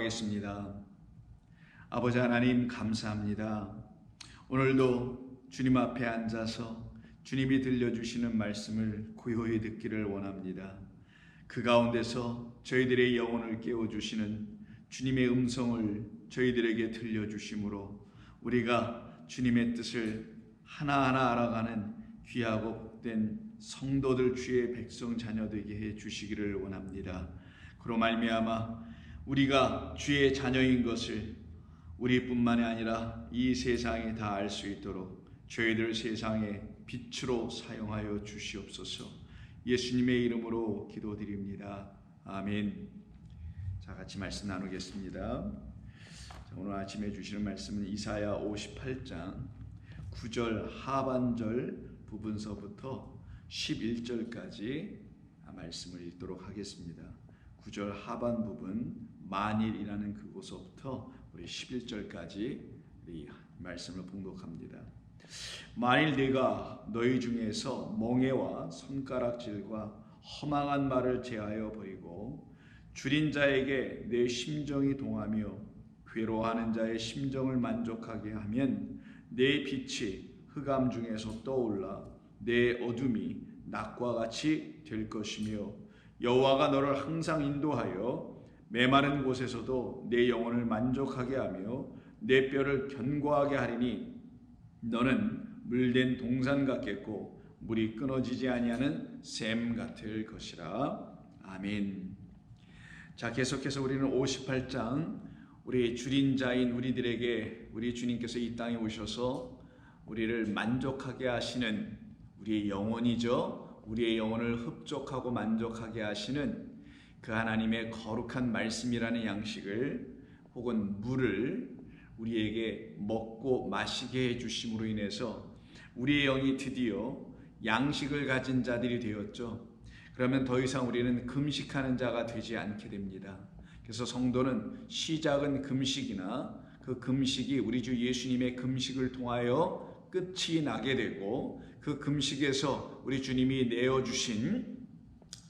기도하겠습니다. 아버지 하나님 감사합니다. 오늘도 주님 앞에 앉아서 주님이 들려주시는 말씀을 고요히 듣기를 원합니다. 그 가운데서 저희들의 영혼을 깨워주시는 주님의 음성을 저희들에게 들려주심으로 우리가 주님의 뜻을 하나하나 알아가는 귀하고 복된 성도들 주의 백성 자녀 되게 해 주시기를 원합니다. 그로 말미암아 우리가 주의 자녀인 것을 우리뿐만이 아니라 이 세상이 다 알 수 있도록 저희들 세상의 빛으로 사용하여 주시옵소서. 예수님의 이름으로 기도드립니다. 아멘. 자, 같이 말씀 나누겠습니다. 자, 오늘 아침에 주시는 말씀은 이사야 58장 9절 하반절 부분서부터 11절까지 말씀을 읽도록 하겠습니다. 9절 하반 부분 만일이라는 그곳서부터 우리 11절까지 이 말씀을 봉독합니다. 만일 내가 너희 중에서 멍에와 손가락질과 허망한 말을 제하여 버리고 줄인 자에게 내 심정이 동하며 괴로워하는 자의 심정을 만족하게 하면 내 빛이 흑암 중에서 떠올라 내 어둠이 낮과 같이 될 것이며 여호와가 너를 항상 인도하여 메마른 곳에서도 내 영혼을 만족하게 하며 내 뼈를 견고하게 하리니 너는 물된 동산 같겠고 물이 끊어지지 아니하는 샘 같을 것이라. 아멘. 자, 계속해서 우리는 58장 우리 줄인 자인 우리들에게 우리 주님께서 이 땅에 오셔서 우리를 만족하게 하시는 우리의 영혼이죠. 우리의 영혼을 흡족하고 만족하게 하시는 그 하나님의 거룩한 말씀이라는 양식을 혹은 물을 우리에게 먹고 마시게 해주심으로 인해서 우리의 영이 드디어 양식을 가진 자들이 되었죠. 그러면 더 이상 우리는 금식하는 자가 되지 않게 됩니다. 그래서 성도는 시작은 금식이나 그 금식이 우리 주 예수님의 금식을 통하여 끝이 나게 되고 그 금식에서 우리 주님이 내어주신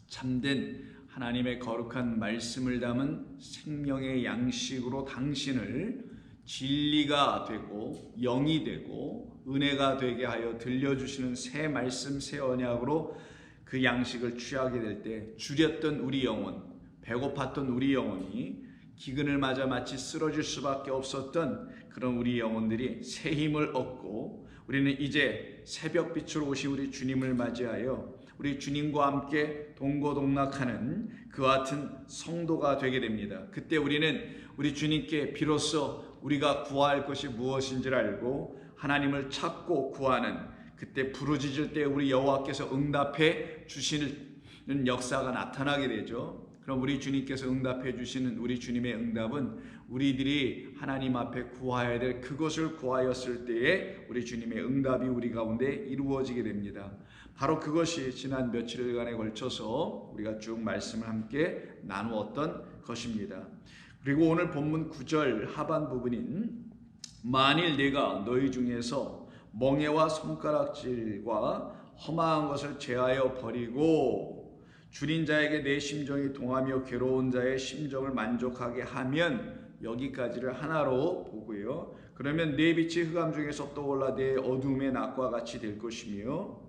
참된 하나님의 거룩한 말씀을 담은 생명의 양식으로 당신을 진리가 되고 영이 되고 은혜가 되게 하여 들려주시는 새 말씀 새 언약으로 그 양식을 취하게 될 때 줄였던 우리 영혼, 배고팠던 우리 영혼이 기근을 맞아 마치 쓰러질 수밖에 없었던 그런 우리 영혼들이 새 힘을 얻고 우리는 이제 새벽빛으로 오신 우리 주님을 맞이하여 우리 주님과 함께 동고동락하는 그와 같은 성도가 되게 됩니다. 그때 우리는 우리 주님께 비로소 우리가 구할 것이 무엇인지를 알고 하나님을 찾고 구하는 그때 부르짖을 때 우리 여호와께서 응답해 주시는 역사가 나타나게 되죠. 그럼 우리 주님께서 응답해 주시는 우리 주님의 응답은 우리들이 하나님 앞에 구하여야 될 그것을 구하였을 때에 우리 주님의 응답이 우리 가운데 이루어지게 됩니다. 바로 그것이 지난 며칠간에 걸쳐서 우리가 쭉 말씀을 함께 나누었던 것입니다. 그리고 오늘 본문 9절 하반 부분인 만일 내가 너희 중에서 멍에와 손가락질과 허망한 것을 제하여 버리고 줄인 자에게 내 심정이 동하며 괴로운 자의 심정을 만족하게 하면 여기까지를 하나로 보고요. 그러면 내 빛이 흑암 중에서 떠올라 내 어둠의 낮과 같이 될 것이며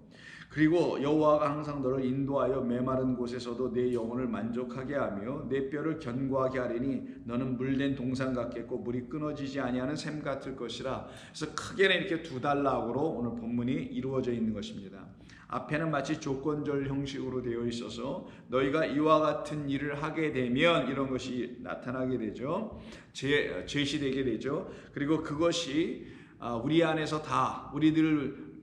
그리고 여호와가 항상 너를 인도하여 메마른 곳에서도 내 영혼을 만족하게 하며 내 뼈를 견고하게 하리니 너는 물된 동산 같겠고 물이 끊어지지 아니하는 샘 같을 것이라. 그래서 크게는 이렇게 두 단락으로 오늘 본문이 이루어져 있는 것입니다. 앞에는 마치 조건절 형식으로 되어 있어서 너희가 이와 같은 일을 하게 되면 이런 것이 나타나게 되죠. 제시되게 되죠. 그리고 그것이 우리 안에서 다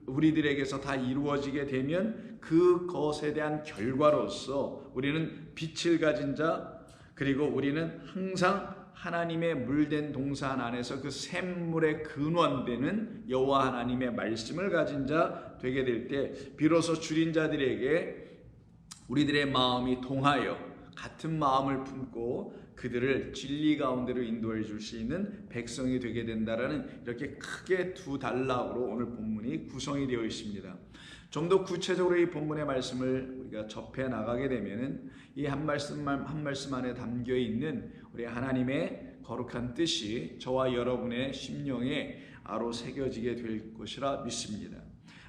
우리들에게서 다 이루어지게 되면 그것에 대한 결과로서 우리는 빛을 가진 자 그리고 우리는 항상 하나님의 물된 동산 안에서 그 샘물의 근원되는 여호와 하나님의 말씀을 가진 자 되게 될 때 비로소 줄인 자들에게 우리들의 마음이 동하여 같은 마음을 품고 그들을 진리 가운데로 인도해 줄 수 있는 백성이 되게 된다라는 이렇게 크게 두 단락으로 오늘 본문이 구성이 되어 있습니다. 좀 더 구체적으로 이 본문의 말씀을 우리가 접해 나가게 되면은 이 한 말씀 안에 담겨 있는 우리 하나님의 거룩한 뜻이 저와 여러분의 심령에 아로 새겨지게 될 것이라 믿습니다.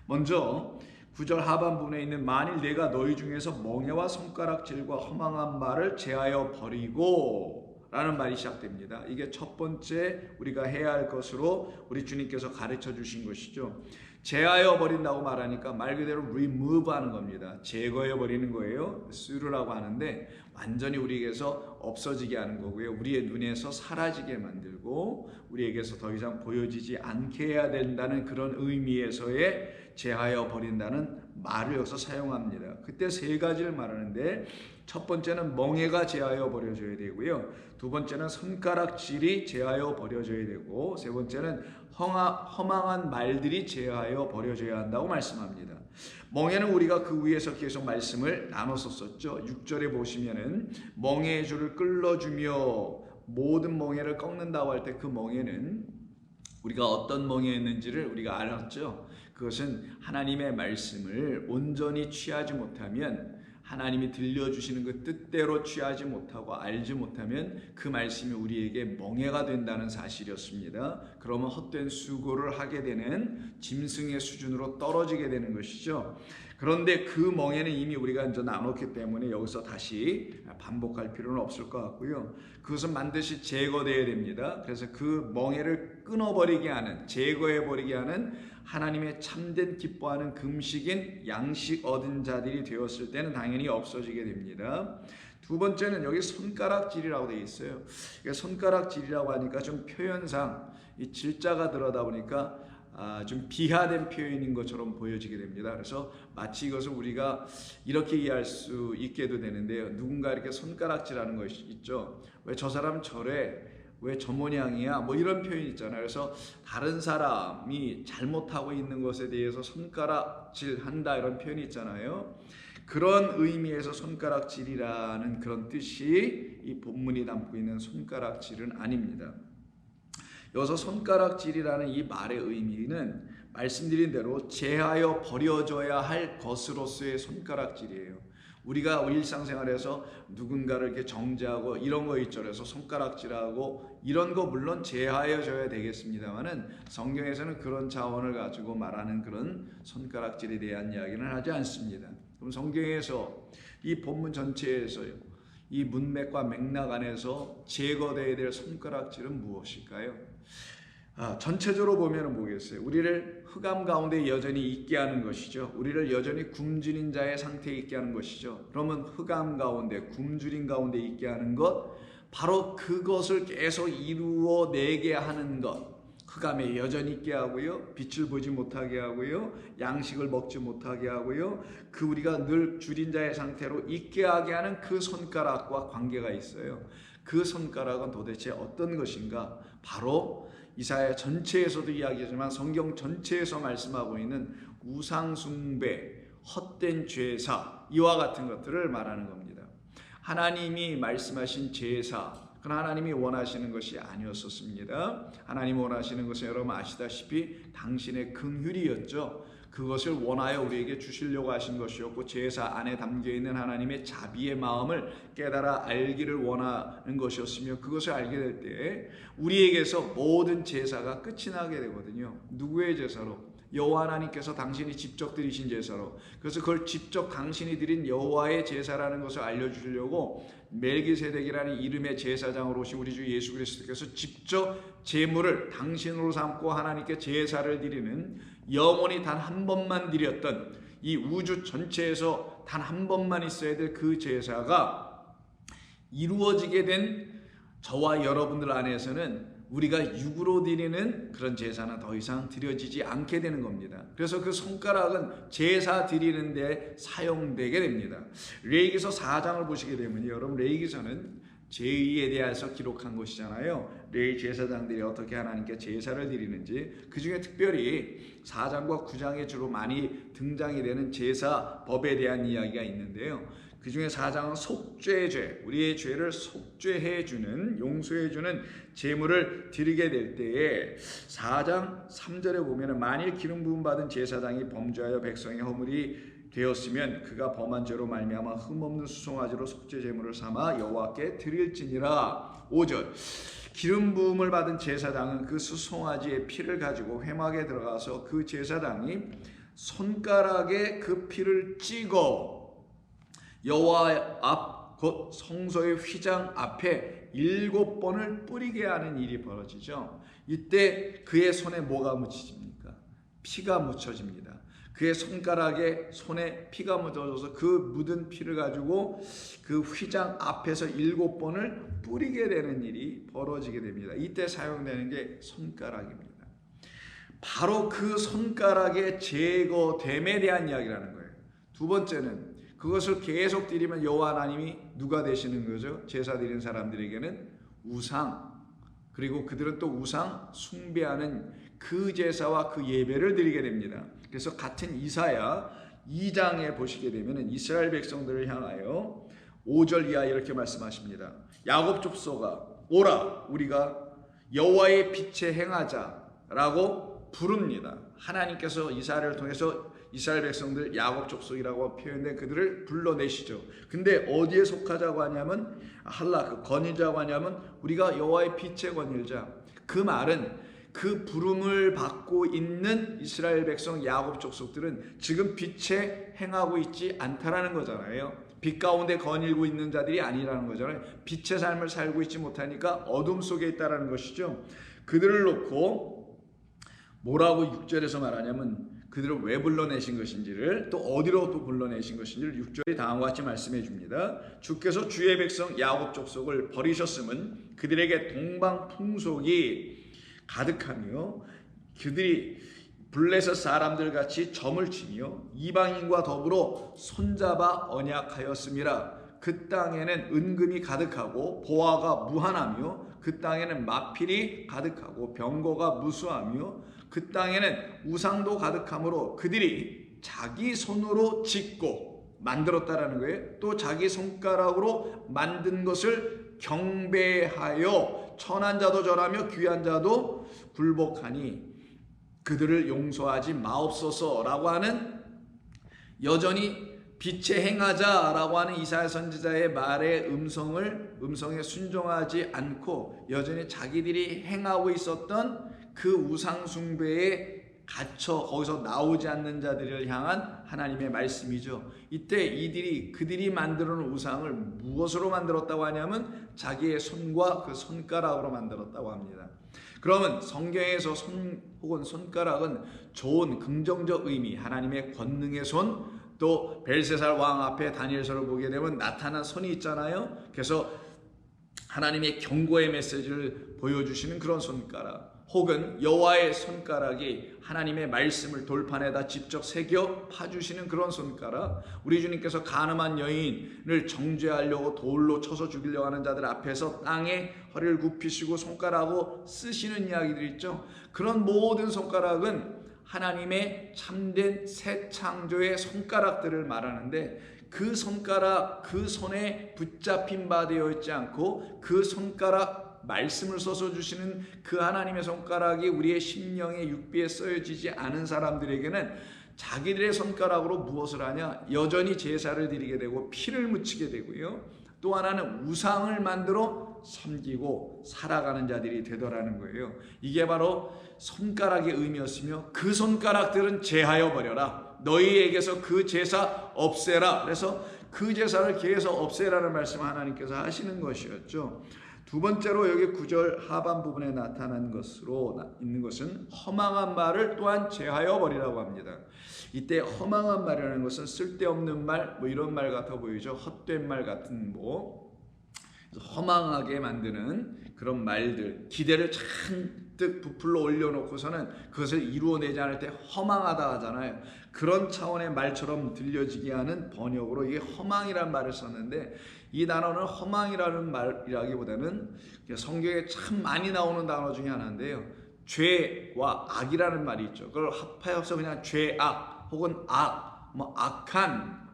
먼저 9절 하반부에 있는 만일 내가 너희 중에서 멍에와 손가락질과 허망한 말을 제하여 버리고 라는 말이 시작됩니다. 이게 첫 번째 우리가 해야 할 것으로 우리 주님께서 가르쳐 주신 것이죠. 제하여 버린다고 말하니까 말 그대로 remove 하는 겁니다. 제거해 버리는 거예요. 쓰르라고 하는데 완전히 우리에게서 없어지게 하는 거고요. 우리의 눈에서 사라지게 만들고 우리에게서 더 이상 보여지지 않게 해야 된다는 그런 의미에서의 제하여 버린다는 말을 여기서 사용합니다. 그때 세 가지를 말하는데 첫 번째는 멍에가 제하여 버려져야 되고요. 두 번째는 손가락질이 제하여 버려져야 되고 세 번째는 허망한 말들이 제하여 버려져야 한다고 말씀합니다. 멍에는 우리가 그 위에서 계속 말씀을 나눴었죠. 6절에 보시면은 멍에의 줄을 끌어주며 모든 멍에를 꺾는다고 할 때 그 멍에는 우리가 어떤 멍에였는지를 우리가 알았죠. 그것은 하나님의 말씀을 온전히 취하지 못하면 하나님이 들려주시는 그 뜻대로 취하지 못하고 알지 못하면 그 말씀이 우리에게 멍해가 된다는 사실이었습니다. 그러면 헛된 수고를 하게 되는 짐승의 수준으로 떨어지게 되는 것이죠. 그런데 그 멍에는 이미 우리가 이제 나눴기 때문에 여기서 다시 반복할 필요는 없을 것 같고요. 그것은 반드시 제거되어야 됩니다. 그래서 그 멍에를 끊어버리게 하는, 제거해버리게 하는 하나님의 참된 기뻐하는 금식인 양식 얻은 자들이 되었을 때는 당연히 없어지게 됩니다. 두 번째는 여기 손가락질이라고 되어 있어요. 손가락질이라고 하니까 좀 표현상 이 질자가 들어다 보니까 좀 비하된 표현인 것처럼 보여지게 됩니다. 그래서 마치 이것을 우리가 이렇게 이해할 수 있게도 되는데요. 누군가 이렇게 손가락질하는 것이 있죠. 왜 저 사람은 저래? 왜 저 모양이야? 뭐 이런 표현이 있잖아요. 그래서 다른 사람이 잘못하고 있는 것에 대해서 손가락질한다 이런 표현이 있잖아요. 그런 의미에서 손가락질이라는 그런 뜻이 이 본문이 담고 있는 손가락질은 아닙니다. 여기서 손가락질이라는 이 말의 의미는 말씀드린 대로 제하여 버려져야 할 것으로서의 손가락질이에요. 우리가 일상생활에서 누군가를 이렇게 정죄하고 이런 거 있죠. 그래서 손가락질하고 이런 거 물론 제하여져야 되겠습니다만은 성경에서는 그런 차원을 가지고 말하는 그런 손가락질에 대한 이야기는 하지 않습니다. 그럼 성경에서 이 본문 전체에서요, 이 문맥과 맥락 안에서 제거되어야 될 손가락질은 무엇일까요? 전체적으로 보면 뭐겠어요? 우리를 흑암 가운데 여전히 있게 하는 것이죠. 우리를 여전히 굶주린 자의 상태에 있게 하는 것이죠. 그러면 흑암 가운데, 굶주린 가운데 있게 하는 것, 바로 그것을 계속 이루어내게 하는 것. 흑암에 여전히 있게 하고요, 빛을 보지 못하게 하고요, 양식을 먹지 못하게 하고요, 그 우리가 늘 줄인 자의 상태로 있게 하게 하는 그 손가락과 관계가 있어요. 그 손가락은 도대체 어떤 것인가? 바로 이사야 전체에서도 이야기하지만 성경 전체에서 말씀하고 있는 우상숭배, 헛된 제사, 이와 같은 것들을 말하는 겁니다. 하나님이 말씀하신 제사, 그러나 하나님이 원하시는 것이 아니었었습니다. 하나님이 원하시는 것은 여러분 아시다시피 당신의 긍휼이었죠. 그것을 원하여 우리에게 주시려고 하신 것이었고 제사 안에 담겨있는 하나님의 자비의 마음을 깨달아 알기를 원하는 것이었으며 그것을 알게 될 때 우리에게서 모든 제사가 끝이 나게 되거든요. 누구의 제사로? 여호와 하나님께서 당신이 직접 드리신 제사로. 그래서 그걸 직접 당신이 드린 여호와의 제사라는 것을 알려주시려고 멜기세덱이라는 이름의 제사장으로 오신 우리 주 예수 그리스도께서 직접 제물을 당신으로 삼고 하나님께 제사를 드리는, 영원히 단 한 번만 드렸던, 이 우주 전체에서 단 한 번만 있어야 될 그 제사가 이루어지게 된 저와 여러분들 안에서는 우리가 육으로 드리는 그런 제사는 더 이상 드려지지 않게 되는 겁니다. 그래서 그 손가락은 제사 드리는 데 사용되게 됩니다. 레위기서 4장을 보시게 되면 여러분 레위기서는 제의에 대해서 기록한 것이잖아요. 레위 제사장들이 어떻게 하나님께 제사를 드리는지, 그 중에 특별히 4장과 9장에 주로 많이 등장이 되는 제사법에 대한 이야기가 있는데요. 그 중에 4장은 속죄죄, 우리의 죄를 속죄해주는, 용서해주는 제물을 드리게 될 때에 4장 3절에 보면 만일 기름 부음 받은 제사장이 범죄하여 백성의 허물이 되었으면 그가 범한 죄로 말미암아 흠없는 수송아지로 속죄 제물을 삼아 여호와께 드릴지니라. 5절 기름 부음을 받은 제사장은 그 수송아지의 피를 가지고 회막에 들어가서 그 제사장이 손가락에 그 피를 찍어 여호와 앞 곧 성소의 휘장 앞에 7번을 뿌리게 하는 일이 벌어지죠. 이때 그의 손에 뭐가 묻혀집니까? 피가 묻혀집니다. 그의 손가락에 손에 피가 묻어져서 그 묻은 피를 가지고 그 휘장 앞에서 7번을 뿌리게 되는 일이 벌어지게 됩니다. 이때 사용되는 게 손가락입니다. 바로 그 손가락의 제거됨에 대한 이야기라는 거예요. 두 번째는 그것을 계속 드리면 여호와 하나님이 누가 되시는 거죠? 제사 드리는 사람들에게는 우상, 그리고 그들은 또 우상 숭배하는 그 제사와 그 예배를 드리게 됩니다. 그래서 같은 이사야 2장에 보시게 되면 이스라엘 백성들을 향하여 5절 이하 이렇게 말씀하십니다. 야곱 족속아 오라 우리가 여호와의 빛에 행하자라고 부릅니다. 하나님께서 이사야를 통해서 이스라엘 백성들 야곱 족속이라고 표현된 그들을 불러내시죠. 근데 어디에 속하자고 하냐면 할라 거닐자고 하냐면 우리가 여호와의 빛에 거닐자. 그 말은 그 부름을 받고 있는 이스라엘 백성 야곱 족속들은 지금 빛에 행하고 있지 않다라는 거잖아요. 빛 가운데 거닐고 있는 자들이 아니라는 거잖아요. 빛의 삶을 살고 있지 못하니까 어둠 속에 있다라는 것이죠. 그들을 놓고 뭐라고 6절에서 말하냐면 그들을 왜 불러내신 것인지를 또 어디로 또 불러내신 것인지를 6절에 다음과 같이 말씀해 줍니다. 주께서 주의 백성 야곱 족속을 버리셨음은 그들에게 동방 풍속이 가득하며 그들이 블레셋 사람들 같이 점을 치며 이방인과 더불어 손잡아 언약하였음이라. 그 땅에는 은금이 가득하고 보화가 무한하며 그 땅에는 마필이 가득하고 병거가 무수하며 그 땅에는 우상도 가득하므로 그들이 자기 손으로 짓고 만들었다라는 거예요. 또 자기 손가락으로 만든 것을 경배하여 천한 자도 절하며 귀한 자도 굴복하니 그들을 용서하지 마옵소서라고 하는, 여전히 빛에 행하자라고 하는 이사야 선지자의 말의 음성에 순종하지 않고 여전히 자기들이 행하고 있었던 그 우상 숭배에 갇혀 거기서 나오지 않는 자들을 향한 하나님의 말씀이죠. 이때 그들이 만들어 놓은 우상을 무엇으로 만들었다고 하냐면 자기의 손과 그 손가락으로 만들었다고 합니다. 그러면 성경에서 손 혹은 손가락은 좋은 긍정적 의미, 하나님의 권능의 손, 또 벨세살 왕 앞에 다니엘서를 보게 되면 나타난 손이 있잖아요. 그래서 하나님의 경고의 메시지를 보여주시는 그런 손가락, 혹은 여호와의 손가락이 하나님의 말씀을 돌판에다 직접 새겨 파주시는 그런 손가락, 우리 주님께서 간음한 여인을 정죄하려고 돌로 쳐서 죽이려고 하는 자들 앞에서 땅에 허리를 굽히시고 손가락으로 쓰시는 이야기들이 있죠. 그런 모든 손가락은 하나님의 참된 새 창조의 손가락들을 말하는데, 그 손가락, 그 손에 붙잡힌 바 되어 있지 않고 그 손가락, 말씀을 써서 주시는 그 하나님의 손가락이 우리의 심령의 육비에 쓰여지지 않은 사람들에게는 자기들의 손가락으로 무엇을 하냐? 여전히 제사를 드리게 되고 피를 묻히게 되고요. 또 하나는 우상을 만들어 섬기고 살아가는 자들이 되더라는 거예요. 이게 바로 손가락의 의미였으며, 그 손가락들은 제하여 버려라. 너희에게서 그 제사 없애라. 그래서 그 제사를 계속 없애라는 말씀을 하나님께서 하시는 것이었죠. 두 번째로 여기 9절 하반 부분에 나타난 것으로 있는 것은 허망한 말을 또한 제하여 버리라고 합니다. 이때 허망한 말이라는 것은 쓸데없는 말, 이런 말 같아 보이죠. 헛된 말 같은 허망하게 만드는 그런 말들, 기대를 잔뜩 부풀러 올려놓고서는 그것을 이루어내지 않을 때 허망하다 하잖아요. 그런 차원의 말처럼 들려지게 하는 번역으로 이게 허망이라는 말을 썼는데, 이 단어는 허망이라는 말이라기보다는 성경에 참 많이 나오는 단어 중에 하나인데요. 죄와 악이라는 말이 있죠. 그걸 합하여서 그냥 죄악 혹은 악한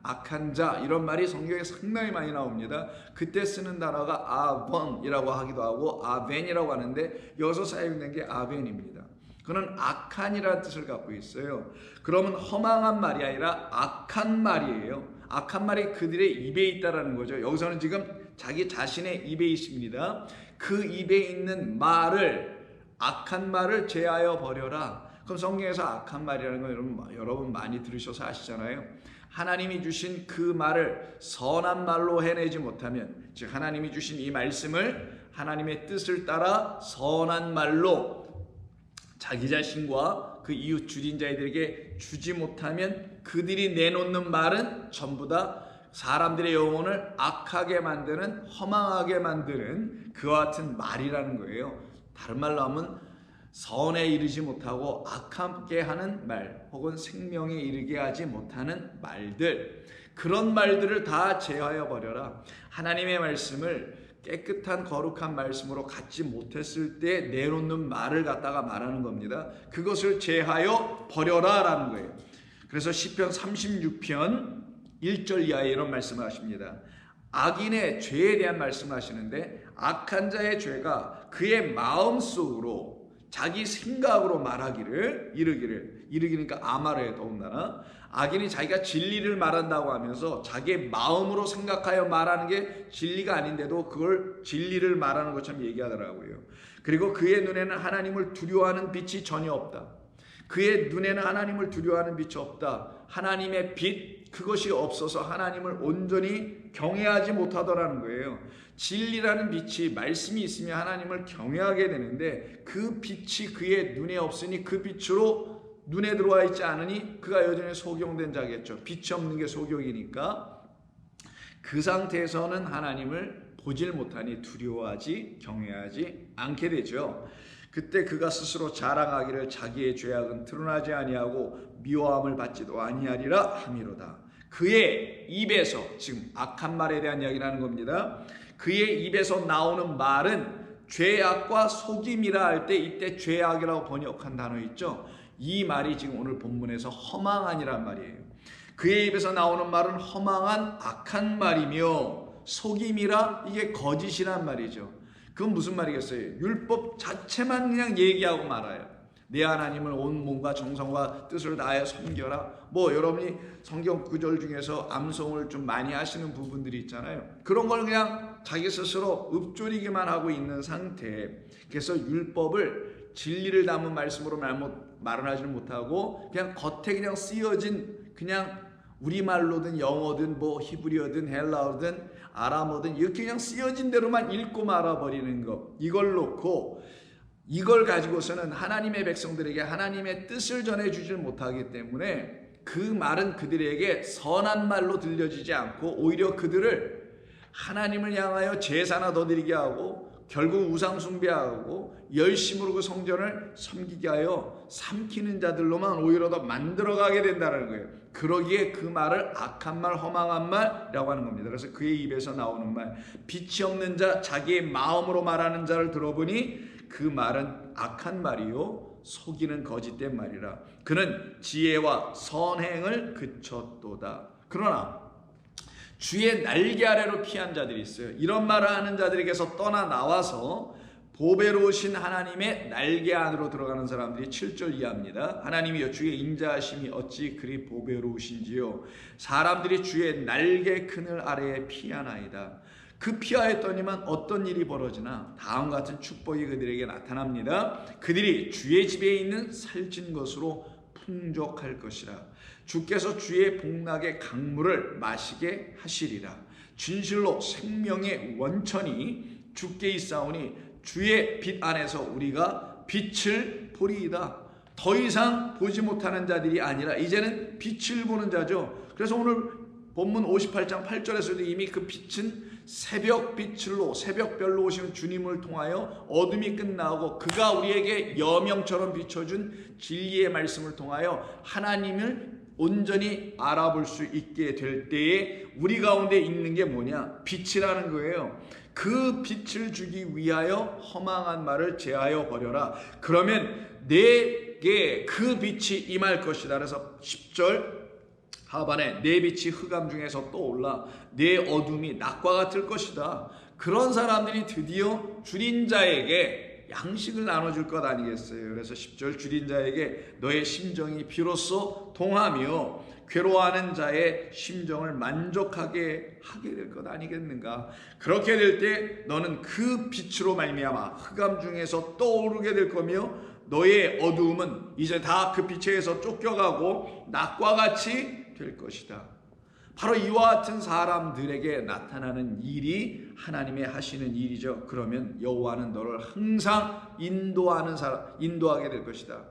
자, 이런 말이 성경에 상당히 많이 나옵니다. 그때 쓰는 단어가 아번이라고 하기도 하고 아벤이라고 하는데, 여기서 사용된 게 아벤입니다. 그는 악한이라는 뜻을 갖고 있어요. 그러면 허망한 말이 아니라 악한 말이에요. 악한 말이 그들의 입에 있다라는 거죠. 여기서는 지금 자기 자신의 입에 있습니다. 그 입에 있는 말을, 악한 말을 제하여 버려라. 그럼 성경에서 악한 말이라는 건 여러분 많이 들으셔서 아시잖아요. 하나님이 주신 그 말을 선한 말로 해내지 못하면, 즉 하나님이 주신 이 말씀을 하나님의 뜻을 따라 선한 말로 자기 자신과 그 이웃 주린 자들에게 주지 못하면 그들이 내놓는 말은 전부 다 사람들의 영혼을 악하게 만드는, 허망하게 만드는 그와 같은 말이라는 거예요. 다른 말로 하면 선에 이르지 못하고 악하게 하는 말, 혹은 생명에 이르게 하지 못하는 말들, 그런 말들을 다 제하여 버려라. 하나님의 말씀을 깨끗한 거룩한 말씀으로 갖지 못했을 때 내놓는 말을 갖다가 말하는 겁니다. 그것을 제하여 버려라 라는 거예요. 그래서 시편 36편 1절 이하에 이런 말씀을 하십니다. 악인의 죄에 대한 말씀을 하시는데, 악한 자의 죄가 그의 마음속으로 자기 생각으로 말하기를, 이르기니까 아마르에 더군다나 악인이 자기가 진리를 말한다고 하면서 자기의 마음으로 생각하여 말하는 게 진리가 아닌데도 그걸 진리를 말하는 것처럼 얘기하더라고요. 그리고 그의 눈에는 하나님을 두려워하는 빛이 전혀 없다. 그의 눈에는 하나님을 두려워하는 빛이 없다. 하나님의 빛, 그것이 없어서 하나님을 온전히 경외하지 못하더라는 거예요. 진리라는 빛이, 말씀이 있으면 하나님을 경외하게 되는데, 그 빛이 그의 눈에 없으니 그 빛으로 눈에 들어와 있지 않으니 그가 여전히 소경된 자겠죠. 빛이 없는 게 소경이니까. 그 상태에서는 하나님을 보질 못하니 두려워하지, 경외하지 않게 되죠. 그때 그가 스스로 자랑하기를 자기의 죄악은 드러나지 아니하고 미워함을 받지도 아니하리라 함이로다. 그의 입에서, 지금 악한 말에 대한 이야기를 하는 겁니다. 그의 입에서 나오는 말은 죄악과 속임이라 할 때, 이때 죄악이라고 번역한 단어 있죠. 이 말이 지금 오늘 본문에서 허망한이란 말이에요. 그의 입에서 나오는 말은 허망한 악한 말이며, 속임이라 이게 거짓이란 말이죠. 그건 무슨 말이겠어요? 율법 자체만 그냥 얘기하고 말아요. 내 하나님을 온 몸과 정성과 뜻을 다하여 섬겨라. 여러분이 성경 구절 중에서 암송을 좀 많이 하시는 부분들이 있잖아요. 그런 걸 그냥 자기 스스로 읊조리기만 하고 있는 상태. 그래서 율법을 진리를 담은 말씀으로 말을 하지는 못하고 그냥 겉에 그냥 쓰여진, 그냥 우리말로든 영어든 히브리어든 헬라어든 아람어든 이렇게 그냥 쓰여진 대로만 읽고 말아버리는 것, 이걸 놓고 이걸 가지고서는 하나님의 백성들에게 하나님의 뜻을 전해주질 못하기 때문에 그 말은 그들에게 선한 말로 들려지지 않고 오히려 그들을 하나님을 향하여 제사나 더 드리게 하고, 결국 우상 숭배하고 열심으로 그 성전을 섬기게 하여 삼키는 자들로만 오히려 더 만들어가게 된다는 거예요. 그러기에 그 말을 악한 말, 허망한 말이라고 하는 겁니다. 그래서 그의 입에서 나오는 말, 빛이 없는 자, 자기의 마음으로 말하는 자를 들어보니 그 말은 악한 말이요 속이는 거짓된 말이라. 그는 지혜와 선행을 그쳤도다. 그러나 주의 날개 아래로 피한 자들이 있어요. 이런 말을 하는 자들에게서 떠나 나와서 보배로우신 하나님의 날개 안으로 들어가는 사람들이 7절 이하입니다. 하나님이여 주의 인자하심이 어찌 그리 보배로우신지요. 사람들이 주의 날개 그늘 아래에 피하나이다. 그 피하였더니만 어떤 일이 벌어지나 다음과 같은 축복이 그들에게 나타납니다. 그들이 주의 집에 있는 살찐 것으로 풍족할 것이라. 주께서 주의 복락의 강물을 마시게 하시리라. 진실로 생명의 원천이 주께 있사오니 주의 빛 안에서 우리가 빛을 보리이다. 더 이상 보지 못하는 자들이 아니라 이제는 빛을 보는 자죠. 그래서 오늘 본문 58장 8절에서도 이미 그 빛은 새벽별로 오시는 주님을 통하여 어둠이 끝나고 그가 우리에게 여명처럼 비춰준 진리의 말씀을 통하여 하나님을 온전히 알아볼 수 있게 될 때에 우리 가운데 있는 게 뭐냐? 빛이라는 거예요. 그 빛을 주기 위하여 허망한 말을 제하여 버려라. 그러면 내게 그 빛이 임할 것이다. 그래서 10절 하반에 내 빛이 흑암 중에서 떠올라 내 어둠이 낮과 같을 것이다. 그런 사람들이 드디어 주린 자에게 양식을 나눠줄 것 아니겠어요? 그래서 10절 줄인 자에게 너의 심정이 비로소 동하며 괴로워하는 자의 심정을 만족하게 하게 될 것 아니겠는가? 그렇게 될 때 너는 그 빛으로 말미암아 흑암 중에서 떠오르게 될 거며 너의 어두움은 이제 다 그 빛에서 쫓겨가고 낮과 같이 될 것이다. 바로 이와 같은 사람들에게 나타나는 일이 하나님의 하시는 일이죠. 그러면 여호와는 너를 항상 인도하게 될 것이다.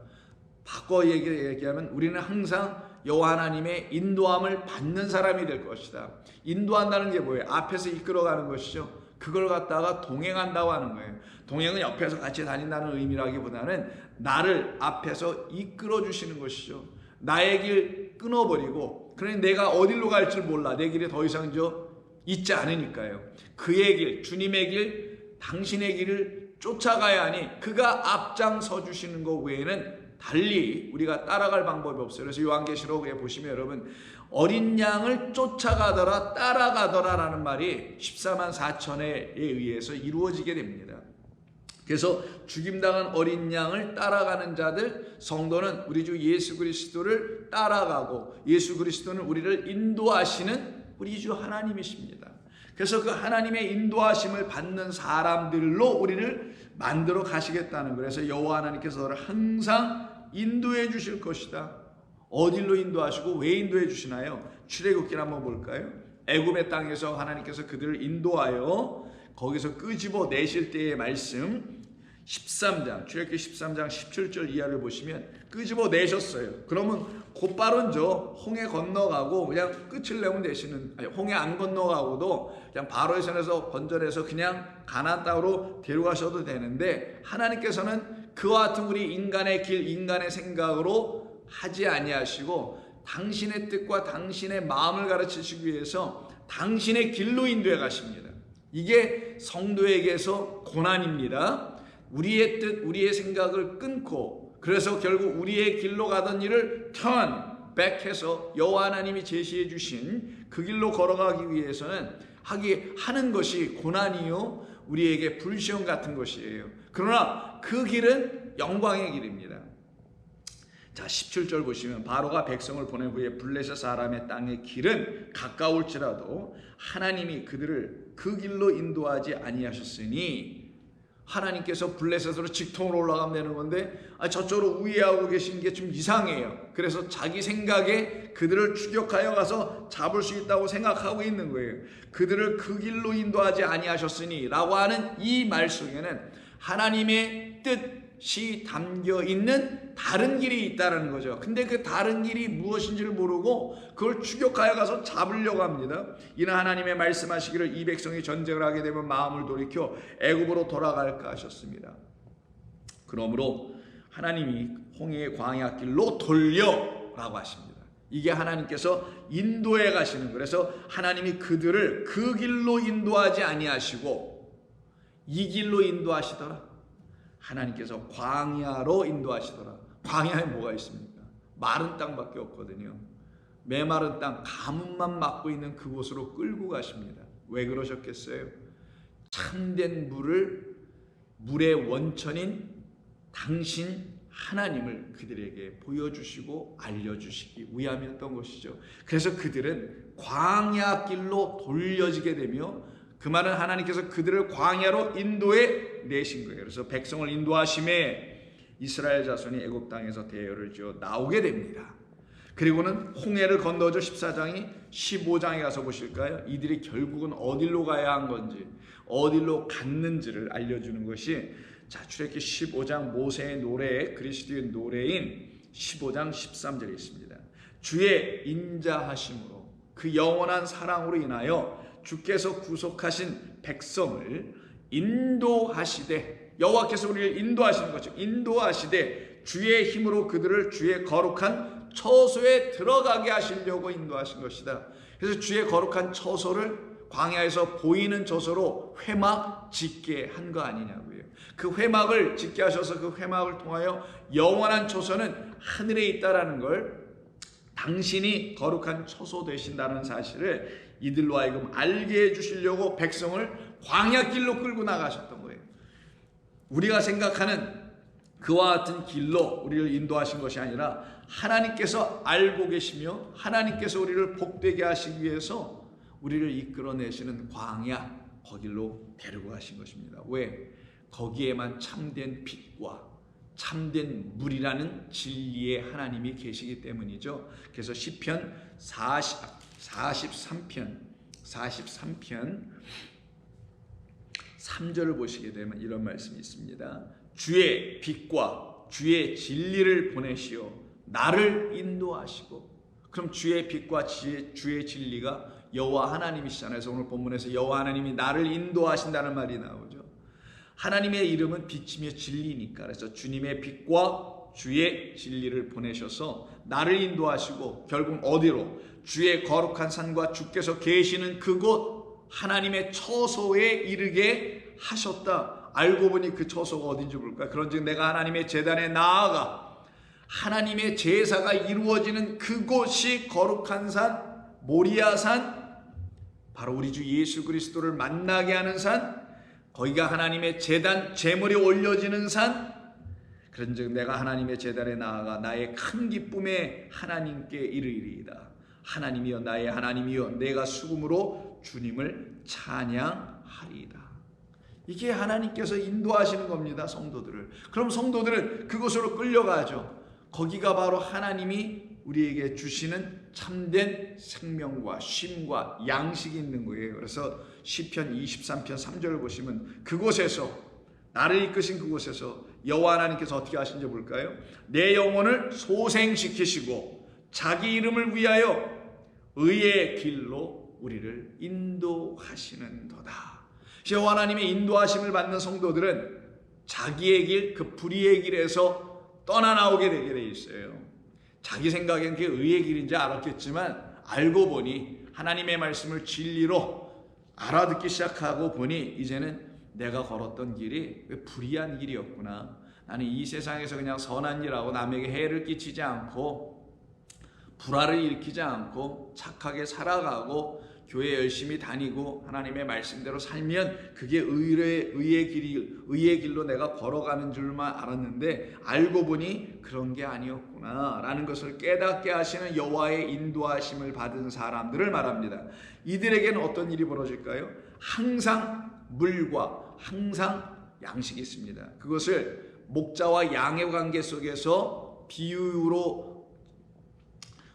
바꿔 얘기하면 우리는 항상 여호와 하나님의 인도함을 받는 사람이 될 것이다. 인도한다는 게 뭐예요? 앞에서 이끌어가는 것이죠. 그걸 갖다가 동행한다고 하는 거예요. 동행은 옆에서 같이 다닌다는 의미라기보다는 나를 앞에서 이끌어 주시는 것이죠. 나의 길 끊어버리고, 그러니 내가 어디로 갈 줄 몰라. 내 길에 더 이상 있지 않으니까요. 그의 길, 주님의 길, 당신의 길을 쫓아가야 하니 그가 앞장서 주시는 것 외에는 달리 우리가 따라갈 방법이 없어요. 그래서 요한계시록에 보시면 여러분, 어린 양을 쫓아가더라 따라가더라라는 말이 14만 4천에 의해서 이루어지게 됩니다. 그래서 죽임당한 어린 양을 따라가는 자들, 성도는 우리 주 예수 그리스도를 따라가고, 예수 그리스도는 우리를 인도하시는 우리 주 하나님이십니다. 그래서 그 하나님의 인도하심을 받는 사람들로 우리를 만들어 가시겠다는 거예요. 그래서 여호와 하나님께서 너를 항상 인도해 주실 것이다. 어디로 인도하시고 왜 인도해 주시나요? 출애굽기를 한번 볼까요? 애굽의 땅에서 하나님께서 그들을 인도하여 거기서 끄집어 내실 때의 말씀 13장, 출애굽기 13장 17절 이하를 보시면 끄집어 내셨어요. 그러면 곧바로 홍해 건너가고 그냥 끝을 내면 되시는, 홍해 안 건너가고도 그냥 바로의 손에서 건져내서 그냥 가나안 땅으로 데려가셔도 되는데, 하나님께서는 그와 같은 우리 인간의 길, 인간의 생각으로 하지 아니하시고 당신의 뜻과 당신의 마음을 가르치시기 위해서 당신의 길로 인도해 가십니다. 이게 성도에게서 고난입니다. 우리의 뜻, 우리의 생각을 끊고, 그래서 결국 우리의 길로 가던 일을 백해서 여호와 하나님이 제시해 주신 그 길로 걸어가기 위해서는 하는 것이 고난이요, 우리에게 불시험 같은 것이에요. 그러나 그 길은 영광의 길입니다. 자, 17절 보시면 바로가 백성을 보낸 후에 블레셋 사람의 땅의 길은 가까울지라도 하나님이 그들을 그 길로 인도하지 아니하셨으니, 하나님께서 블레셋으로 직통으로 올라가면 되는 건데 저쪽으로 우회하고 계신 게 좀 이상해요. 그래서 자기 생각에 그들을 추격하여 가서 잡을 수 있다고 생각하고 있는 거예요. 그들을 그 길로 인도하지 아니하셨으니 라고 하는 이 말 속에는 하나님의 뜻이 담겨 있는 다른 길이 있다는 거죠. 근데 그 다른 길이 무엇인지를 모르고 그걸 추격하여 가서 잡으려고 합니다. 이는 하나님의 말씀하시기를 이 백성이 전쟁을 하게 되면 마음을 돌이켜 애굽으로 돌아갈까 하셨습니다. 그러므로 하나님이 홍해의 광야 길로 돌려라고 하십니다. 이게 하나님께서 인도해 가시는 거예요. 그래서 하나님이 그들을 그 길로 인도하지 아니하시고 이 길로 인도하시더라. 하나님께서 광야로 인도하시더라. 광야에 뭐가 있습니까? 마른 땅밖에 없거든요. 메마른 땅, 가뭄만 막고 있는 그곳으로 끌고 가십니다. 왜 그러셨겠어요? 참된 물의 원천인 당신 하나님을 그들에게 보여주시고 알려주시기 위함이었던 것이죠. 그래서 그들은 광야 길로 돌려지게 되며, 그 말은 하나님께서 그들을 광야로 인도해 내신 거예요. 그래서 백성을 인도하심에 이스라엘 자손이 애굽 땅에서 대열을 지어 나오게 됩니다. 그리고는 홍해를 건너죠. 14장이 15장에 가서 보실까요? 이들이 결국은 어디로 가야 한 건지, 어디로 갔는지를 알려주는 것이, 자, 출애굽기 15장 모세의 노래, 그리스도의 노래인 15장 13절에 있습니다. 주의 인자하심으로 그 영원한 사랑으로 인하여 주께서 구속하신 백성을 인도하시되, 여호와께서 우리를 인도하시는 거죠. 인도하시되 주의 힘으로 그들을 주의 거룩한 처소에 들어가게 하시려고 인도하신 것이다. 그래서 주의 거룩한 처소를 광야에서 보이는 처소로 회막 짓게 한 거 아니냐고요. 그 회막을 짓게 하셔서 그 회막을 통하여 영원한 처소는 하늘에 있다라는 걸, 당신이 거룩한 처소 되신다는 사실을 이들로 하여금 알게 해주시려고 백성을 광야길로 끌고 나가셨던 거예요. 우리가 생각하는 그와 같은 길로 우리를 인도하신 것이 아니라 하나님께서 알고 계시며 하나님께서 우리를 복되게 하시기 위해서 우리를 이끌어내시는 광야, 거길로 데리고 가신 것입니다. 왜? 거기에만 참된 빛과 참된 물이라는 진리의 하나님이 계시기 때문이죠. 그래서 시편 43편 3절을 보시게 되면 이런 말씀이 있습니다. 주의 빛과 주의 진리를 보내시어 나를 인도하시고. 그럼 주의 빛과 주의 진리가 여호와 하나님이시잖아요. 그래서 오늘 본문에서 여호와 하나님이 나를 인도하신다는 말이 나오죠. 하나님의 이름은 빛이며 진리니까. 그래서 주님의 빛과 주의 진리를 보내셔서 나를 인도하시고 결국 어디로? 주의 거룩한 산과 주께서 계시는 그곳 하나님의 처소에 이르게 하셨다. 알고 보니 그 처소가 어딘지 볼까요? 그런즉 내가 하나님의 제단에 나아가 하나님의 제사가 이루어지는 그곳이 거룩한 산, 모리아산, 바로 우리 주 예수 그리스도를 만나게 하는 산, 거기가 하나님의 제단, 제물이 올려지는 산. 그런즉 내가 하나님의 제단에 나아가 나의 큰 기쁨에 하나님께 이르리이다. 하나님이여 나의 하나님이여 내가 수금으로 주님을 찬양하리이다. 이게 하나님께서 인도하시는 겁니다. 성도들을. 그럼 성도들은 그곳으로 끌려가죠. 거기가 바로 하나님이 우리에게 주시는 참된 생명과 쉼과 양식이 있는 거예요. 그래서 시편 23편 3절을 보시면 그곳에서 나를 이끄신 그곳에서 여호와 하나님께서 어떻게 하신지 볼까요? 내 영혼을 소생시키시고 자기 이름을 위하여 의의 길로 우리를 인도하시는도다. 여호와 하나님의 인도하심을 받는 성도들은 자기의 길, 그 불의의 길에서 떠나나오게 되게 돼 있어요. 자기 생각엔 그게 의의 길인지 알았겠지만 알고 보니 하나님의 말씀을 진리로 알아듣기 시작하고 보니 이제는 내가 걸었던 길이 불의한 길이었구나. 나는 이 세상에서 그냥 선한 일하고 남에게 해를 끼치지 않고 불화를 일으키지 않고 착하게 살아가고 교회 열심히 다니고 하나님의 말씀대로 살면 그게 의의 길로 내가 걸어가는 줄만 알았는데 알고 보니 그런 게 아니었구나 라는 것을 깨닫게 하시는 여호와의 인도하심을 받은 사람들을 말합니다. 이들에게는 어떤 일이 벌어질까요? 항상 물과 항상 양식이 있습니다. 그것을 목자와 양의 관계 속에서 비유로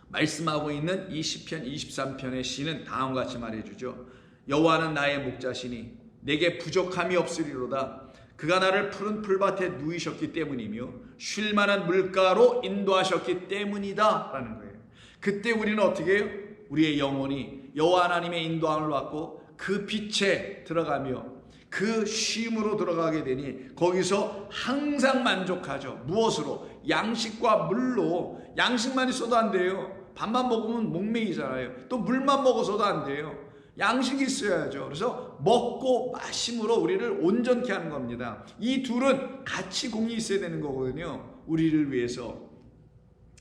말씀하고 있는 이 시편 23편의 시는 다음과 같이 말해주죠. 여호와는 나의 목자시니 내게 부족함이 없으리로다. 그가 나를 푸른 풀밭에 누이셨기 때문이며 쉴 만한 물가로 인도하셨기 때문이다 라는 거예요. 그때 우리는 어떻게 해요? 우리의 영혼이 여호와 하나님의 인도함을 받고 그 빛에 들어가며 그 쉼으로 들어가게 되니 거기서 항상 만족하죠. 무엇으로? 양식과 물로. 양식만 있어도 안 돼요. 밥만 먹으면 목매이잖아요. 또 물만 먹어서도 안 돼요. 양식이 있어야죠. 그래서 먹고 마심으로 우리를 온전케 하는 겁니다. 이 둘은 같이 공이 있어야 되는 거거든요. 우리를 위해서.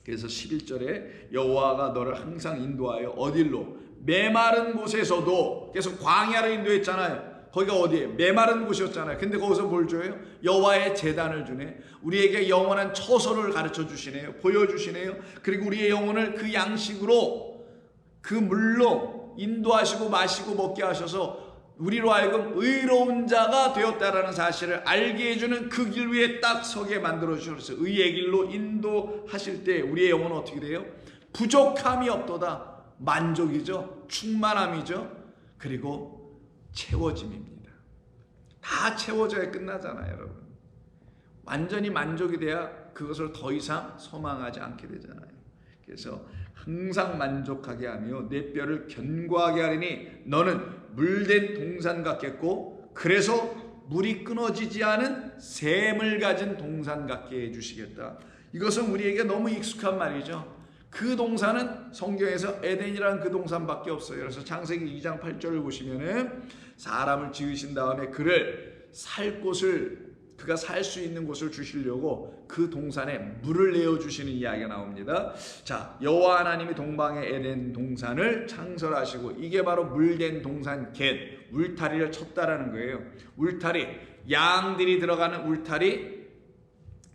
그래서 11절에 여호와가 너를 항상 인도하여 어딜로? 메마른 곳에서도. 계속 광야를 인도했잖아요. 거기가 어디예요? 메마른 곳이었잖아요. 근데 거기서 뭘 줘요? 여호와의 제단을 주네. 우리에게 영원한 처소를 가르쳐 주시네요. 보여주시네요. 그리고 우리의 영혼을 그 양식으로 그 물로 인도하시고 마시고 먹게 하셔서 우리로 하여금 의로운 자가 되었다라는 사실을 알게 해주는 그 길 위에 딱 서게 만들어 주셔서 의의 길로 인도하실 때 우리의 영혼은 어떻게 돼요? 부족함이 없도다. 만족이죠. 충만함이죠. 그리고 채워짐입니다. 다 채워져야 끝나잖아요, 여러분. 완전히 만족이 돼야 그것을 더 이상 소망하지 않게 되잖아요. 그래서 항상 만족하게 하며 내 뼈를 견고하게 하리니 너는 물된 동산 같겠고 그래서 물이 끊어지지 않은 샘을 가진 동산 같게 해주시겠다. 이것은 우리에게 너무 익숙한 말이죠. 그 동산은 성경에서 에덴이라는 그 동산밖에 없어요. 그래서 창세기 2장 8절을 보시면은 사람을 지으신 다음에 그를 살 곳을, 그가 살 수 있는 곳을 주시려고 그 동산에 물을 내어주시는 이야기가 나옵니다. 자, 여호와 하나님이 동방의 에덴 동산을 창설하시고 이게 바로 물된 동산 겟, 울타리를 쳤다라는 거예요. 울타리, 양들이 들어가는 울타리,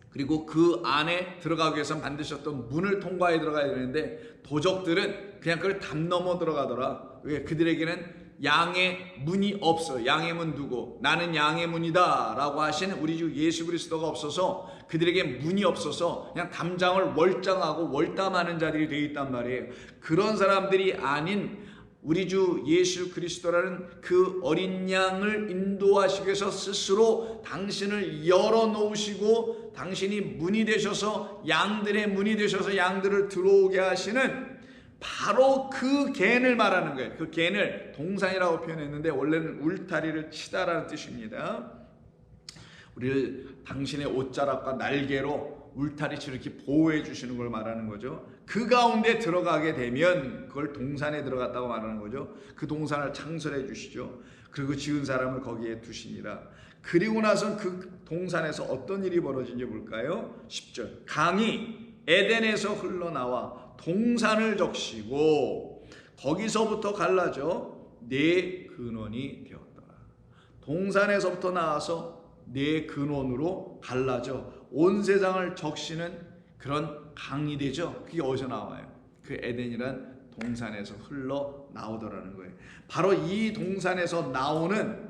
그리고 그 안에 들어가기 위해서 만드셨던 문을 통과해 들어가야 되는데 도적들은 그냥 그걸 담 넘어 들어가더라. 왜? 그들에게는 양의 문이 없어. 양의 문 누구? 나는 양의 문이다 라고 하신 우리 주 예수 그리스도가 없어서 그들에게 문이 없어서 그냥 담장을 월장하고 월담하는 자들이 되어 있단 말이에요. 그런 사람들이 아닌 우리 주 예수 그리스도라는 그 어린 양을 인도하시기 위해서 스스로 당신을 열어놓으시고 당신이 문이 되셔서 양들의 문이 되셔서 양들을 들어오게 하시는 바로 그 갠을 말하는 거예요. 그 갠을 동산이라고 표현했는데 원래는 울타리를 치다라는 뜻입니다. 우리를 당신의 옷자락과 날개로 울타리치를 이렇게 보호해 주시는 걸 말하는 거죠. 그 가운데 들어가게 되면 그걸 동산에 들어갔다고 말하는 거죠. 그 동산을 창설해 주시죠. 그리고 지은 사람을 거기에 두시니라. 그리고 나선 그 동산에서 어떤 일이 벌어진지 볼까요? 10절. 강이 에덴에서 흘러나와 동산을 적시고 거기서부터 갈라져 네 근원이 되었더라. 동산에서부터 나와서 네 근원으로 갈라져 온 세상을 적시는 그런 강이 되죠. 그게 어디서 나와요? 그 에덴이란 동산에서 흘러나오더라는 거예요. 바로 이 동산에서 나오는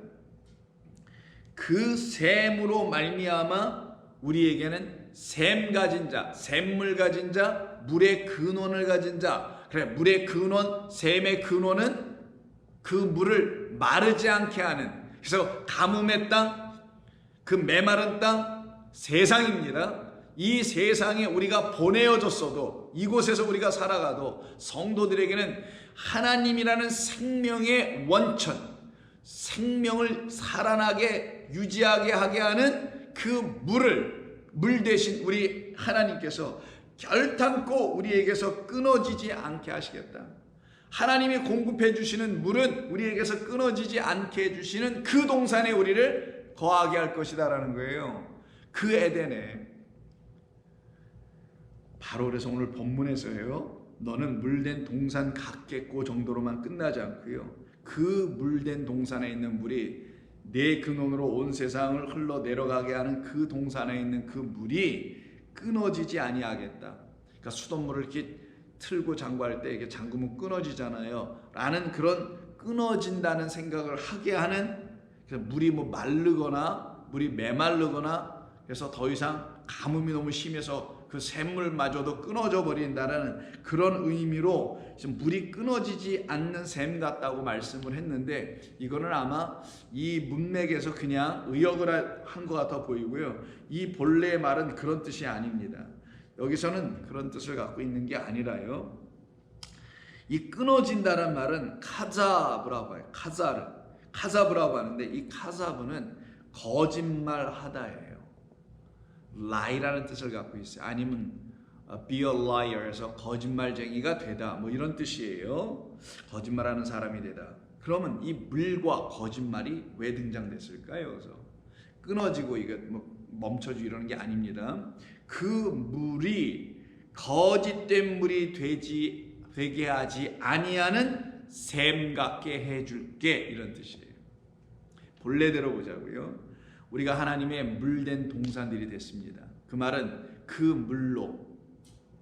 그 샘으로 말미암아 우리에게는 샘 가진 자, 샘물 가진 자, 물의 근원을 가진 자. 그래, 물의 근원, 샘의 근원은 그 물을 마르지 않게 하는, 그래서 가뭄의 땅, 그 메마른 땅, 세상입니다. 이 세상에 우리가 보내어졌어도, 이곳에서 우리가 살아가도 성도들에게는 하나님이라는 생명의 원천, 생명을 살아나게 유지하게 하게 하는 그 물 대신 우리 하나님께서 결탄코 우리에게서 끊어지지 않게 하시겠다. 하나님이 공급해 주시는 물은 우리에게서 끊어지지 않게 해주시는 그 동산에 우리를 거하게 할 것이다 라는 거예요. 그 에덴에. 바로 그래서 오늘 본문에서요, 너는 물된 동산 같겠고 정도로만 끝나지 않고요, 그 물된 동산에 있는 물이 내 근원으로 온 세상을 흘러 내려가게 하는 그 동산에 있는 그 물이 끊어지지 아니하겠다. 그러니까 수돗물을 이렇게 틀고 잠궈할 때 이게 잠그면 끊어지잖아요. 라는 그런 끊어진다는 생각을 하게 하는, 그래서 물이 뭐 마르거나 물이 메마르거나 그래서 더 이상 가뭄이 너무 심해서 그 샘물마저도 끊어져 버린다는 그런 의미로 물이 끊어지지 않는 샘 같다고 말씀을 했는데, 이거는 아마 이 문맥에서 그냥 의역을 한 것 같아 보이고요. 이 본래의 말은 그런 뜻이 아닙니다. 여기서는 그런 뜻을 갖고 있는 게 아니라요, 이 끊어진다는 말은 카자브라고 해요. 카자브라고 하는데 이 카자브는 거짓말하다예요. lie라는 뜻을 갖고 있어요. 아니면 be a liar에서 거짓말쟁이가 되다, 뭐 이런 뜻이에요. 거짓말하는 사람이 되다. 그러면 이 물과 거짓말이 왜 등장됐을까요? 그래서 끊어지고 이게 뭐 멈춰지고 이러는 게 아닙니다. 그 물이 거짓된 물이 되게 하지 아니하는 샘 같게 해줄게, 이런 뜻이에요. 본래대로 보자고요. 우리가 하나님의 물된 동산들이 됐습니다. 그 말은 그 물로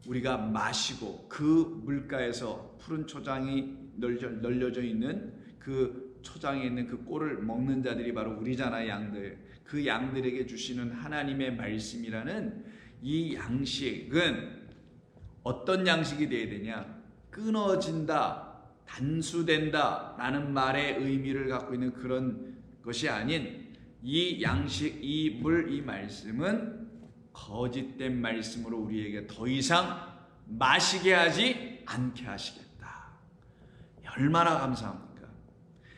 우리가 마시고 그 물가에서 푸른 초장이 널려져 있는 그 초장에 있는 그 꼴을 먹는 자들이 바로 우리잖아요, 양들. 그 양들에게 주시는 하나님의 말씀이라는 이 양식은 어떤 양식이 되어야 되냐? 끊어진다, 단수된다 라는 말의 의미를 갖고 있는 그런 것이 아닌, 이 양식, 이 물, 이 말씀은 거짓된 말씀으로 우리에게 더 이상 마시게 하지 않게 하시겠다. 얼마나 감사합니까?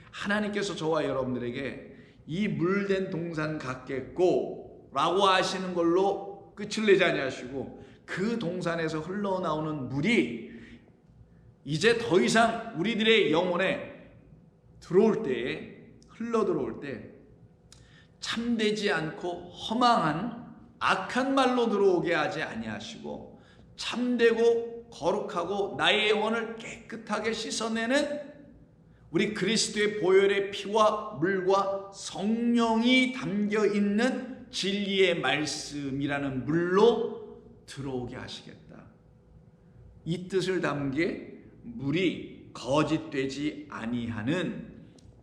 하나님께서 저와 여러분들에게 이 물된 동산 같겠고 라고 하시는 걸로 끝을 내지 아니하시고, 그 동산에서 흘러나오는 물이 이제 더 이상 우리들의 영혼에 들어올 때에, 흘러 들어올 때 참되지 않고 허망한 악한 말로 들어오게 하지 아니하시고, 참되고 거룩하고 나의 영혼을 깨끗하게 씻어내는 우리 그리스도의 보혈의 피와 물과 성령이 담겨 있는 진리의 말씀이라는 물로 들어오게 하시겠다. 이 뜻을 담게 물이 거짓되지 아니하는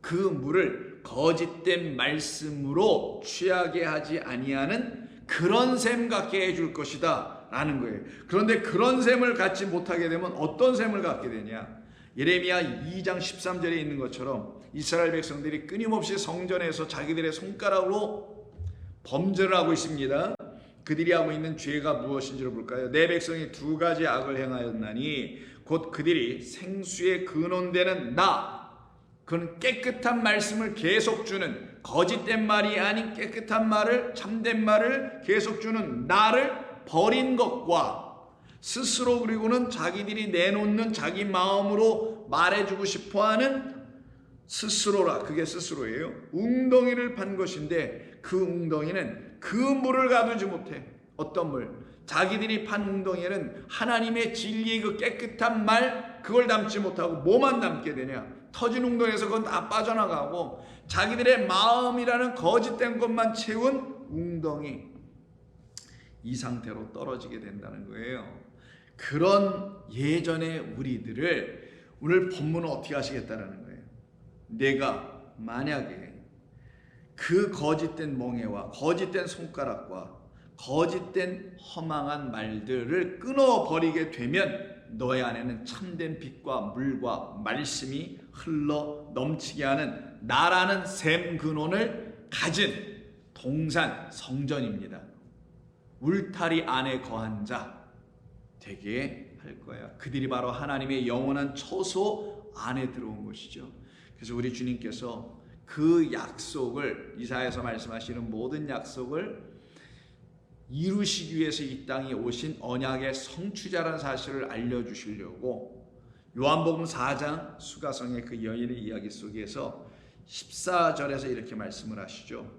그 물을 거짓된 말씀으로 취하게 하지 아니하는 그런 셈 갖게 해줄 것이다 라는 거예요. 그런데 그런 셈을 갖지 못하게 되면 어떤 셈을 갖게 되냐? 예레미야 2장 13절에 있는 것처럼 이스라엘 백성들이 끊임없이 성전에서 자기들의 손가락으로 범죄를 하고 있습니다. 그들이 하고 있는 죄가 무엇인지를 볼까요? 내 백성이 두 가지 악을 행하였나니 곧 그들이 생수의 근원되는 그건 깨끗한 말씀을 계속 주는, 거짓된 말이 아닌 깨끗한 말을, 참된 말을 계속 주는 나를 버린 것과 스스로, 그리고는 자기들이 내놓는 자기 마음으로 말해주고 싶어하는 스스로라, 그게 스스로예요. 웅덩이를 판 것인데 그 웅덩이는 그 물을 가두지 못해. 어떤 물? 자기들이 판 웅덩이는 하나님의 진리의 그 깨끗한 말, 그걸 담지 못하고 뭐만 담게 되냐? 터진 웅덩이에서 그건 다 빠져나가고 자기들의 마음이라는 거짓된 것만 채운 웅덩이, 이 상태로 떨어지게 된다는 거예요. 그런 예전의 우리들을 오늘 본문은 어떻게 하시겠다라는 거예요. 내가 만약에 그 거짓된 멍에와 거짓된 손가락과 거짓된 허망한 말들을 끊어버리게 되면 너의 안에는 참된 빛과 물과 말씀이 흘러 넘치게 하는 나라는 샘 근원을 가진 동산 성전입니다. 울타리 안에 거한 자 되게 할 거야. 그들이 바로 하나님의 영원한 처소 안에 들어온 것이죠. 그래서 우리 주님께서 그 약속을, 이사야에서 말씀하시는 모든 약속을 이루시기 위해서 이 땅에 오신 언약의 성취자라는 사실을 알려주시려고 요한복음 4장 수가성의 그 여인의 이야기 속에서 14절에서 이렇게 말씀을 하시죠.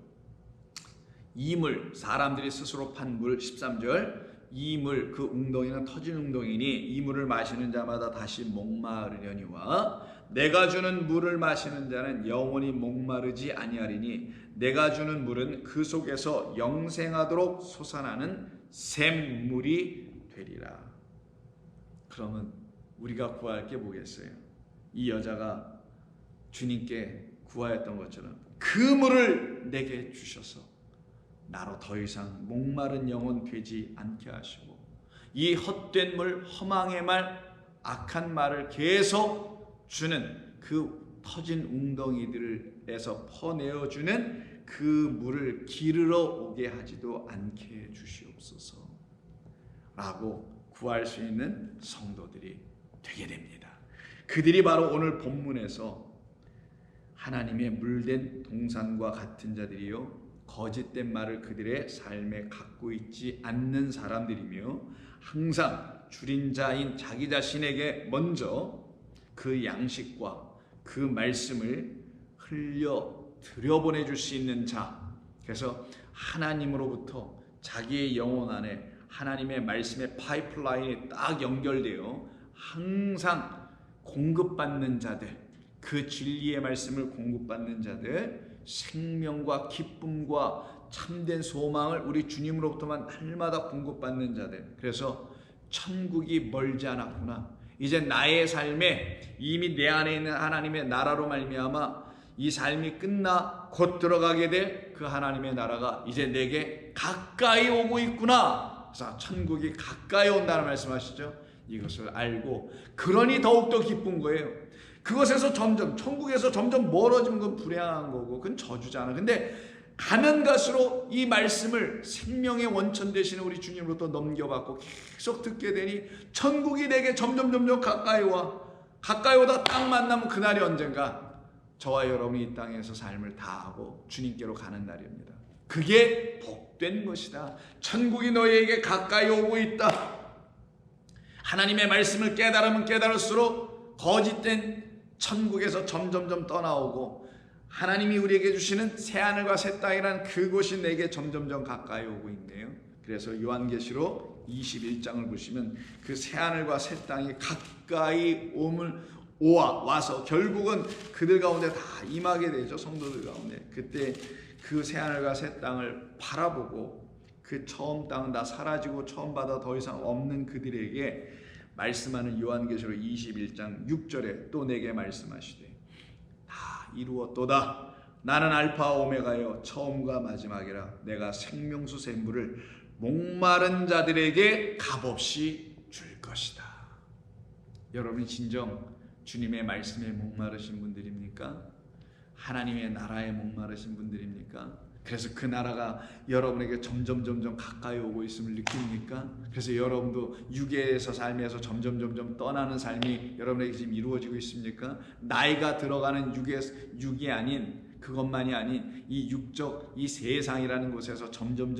이 물, 사람들이 스스로 판 물, 13절, 이 물, 그 웅덩이는 터진 웅덩이니 이 물을 마시는 자마다 다시 목마르려니와 내가 주는 물을 마시는 자는 영원히 목마르지 아니하리니 내가 주는 물은 그 속에서 영생하도록 솟아나는 샘물이 되리라. 그러면 우리가 구할 게 뭐겠어요? 이 여자가 주님께 구하였던 것처럼 그 물을 내게 주셔서 나로 더 이상 목마른 영혼 되지 않게 하시고 이 헛된 물, 허망의 말, 악한 말을 계속 주는 그 터진 웅덩이들에서 퍼내어주는 그 물을 기르러 오게 하지도 않게 해주시옵소서 라고 구할 수 있는 성도들이 되게 됩니다. 그들이 바로 오늘 본문에서 하나님의 물된 동산과 같은 자들이요 거짓된 말을 그들의 삶에 갖고 있지 않는 사람들이며 항상 줄인 자인 자기 자신에게 먼저 그 양식과 그 말씀을 흘려 들여보내줄 수 있는 자, 그래서 하나님으로부터 자기의 영혼 안에 하나님의 말씀의 파이프라인이 딱 연결되어 항상 공급받는 자들, 그 진리의 말씀을 공급받는 자들, 생명과 기쁨과 참된 소망을 우리 주님으로부터만 날마다 공급받는 자들, 그래서 천국이 멀지 않았구나, 이제 나의 삶에 이미 내 안에 있는 하나님의 나라로 말미암아 이 삶이 끝나 곧 들어가게 될 그 하나님의 나라가 이제 내게 가까이 오고 있구나. 그래서 천국이 가까이 온다는 말씀하시죠. 이것을 알고 그러니 더욱더 기쁜 거예요. 그것에서 점점, 천국에서 점점 멀어지는 건 불행한 거고 그건 저주잖아. 근데 가면 갈수록 이 말씀을 생명의 원천 되시는 우리 주님으로부터 넘겨받고 계속 듣게 되니 천국이 내게 점점 가까이 와. 가까이 오다 딱 만나면 그날이 언젠가 저와 여러분이 이 땅에서 삶을 다하고 주님께로 가는 날입니다. 그게 복된 것이다. 천국이 너희에게 가까이 오고 있다. 하나님의 말씀을 깨달으면 깨달을수록 거짓된 천국에서 점점 떠나오고 하나님이 우리에게 주시는 새하늘과 새 땅이란 그곳이 내게 점점 가까이 오고 있네요. 그래서 요한계시록 21장을 보시면 그 새하늘과 새 땅이 가까이 와서 결국은 그들 가운데 다 임하게 되죠. 성도들 가운데. 그때 그 새하늘과 새 땅을 바라보고 그 처음 땅은 다 사라지고 처음 바다 더 이상 없는 그들에게 말씀하는 요한계시록 21장 6절에 또 내게 말씀하시되 다 이루었도다. 나는 알파 오메가여 처음과 마지막이라. 내가 생명수 샘물을 목마른 자들에게 값없이 줄 것이다. 여러분이 진정 주님의 말씀에 목마르신 분들입니까? 하나님의 나라에 목마르신 분들입니까? 그래서 그 나라가 여러분에게 점점 가까이 오고 있음을 느낍니까? 그래서 여러분도 육에서 삶에서 점점 떠나는 삶이 여러분에게 지금 이루어지고 있습니까? 나이가 들어가는 육이 아닌, 그것만이 아닌 이 육적 이 세상이라는 곳에서 점점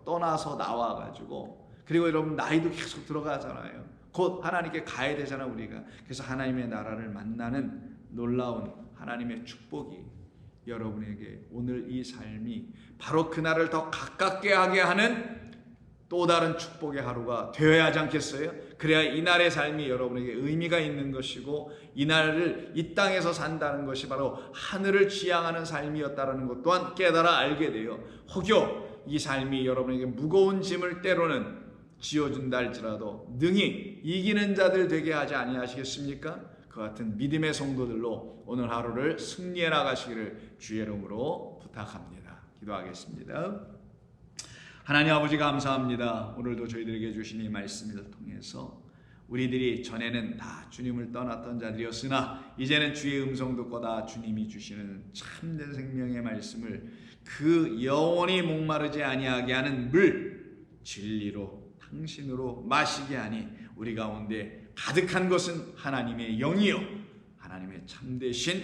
떠나서 나와가지고, 그리고 여러분 나이도 계속 들어가잖아요. 곧 하나님께 가야 되잖아 우리가. 그래서 하나님의 나라를 만나는 놀라운 하나님의 축복이 여러분에게 오늘 이 삶이 바로 그날을 더 가깝게 하게 하는 또 다른 축복의 하루가 되어야 하지 않겠어요? 그래야 이날의 삶이 여러분에게 의미가 있는 것이고, 이날을 이 땅에서 산다는 것이 바로 하늘을 지향하는 삶이었다는 것 또한 깨달아 알게 돼요. 혹여 이 삶이 여러분에게 무거운 짐을 때로는 지어준다 할지라도 능히 이기는 자들 되게 하지 아니하시겠습니까? 그 같은 믿음의 성도들로 오늘 하루를 승리해 나가시기를 주의 이름으로 부탁합니다. 기도하겠습니다. 하나님 아버지 감사합니다. 오늘도 저희들에게 주신 이 말씀을 통해서 우리들이 전에는 다 주님을 떠났던 자들이었으나 이제는 주의 음성 듣고 다 주님이 주시는 참된 생명의 말씀을, 그 영원히 목마르지 아니하게 하는 물, 진리로 당신으로 마시게 하니 우리 가운데 가득한 것은 하나님의 영이요 하나님의 참되신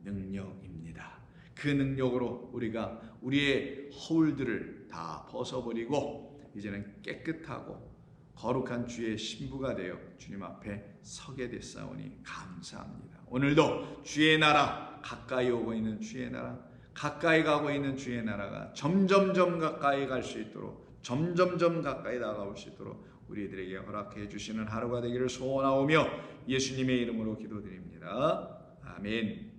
능력입니다. 그 능력으로 우리가 우리의 허울들을 다 벗어버리고 이제는 깨끗하고 거룩한 주의 신부가 되어 주님 앞에 서게 됐사오니 감사합니다. 오늘도 주의 나라, 가까이 오고 있는 주의 나라, 가까이 가고 있는 주의 나라가 점점 가까이 갈 수 있도록, 점점 가까이 다가올 수 있도록 우리들에게 허락해 주시는 하루가 되기를 소원하오며 예수님의 이름으로 기도드립니다. 아멘.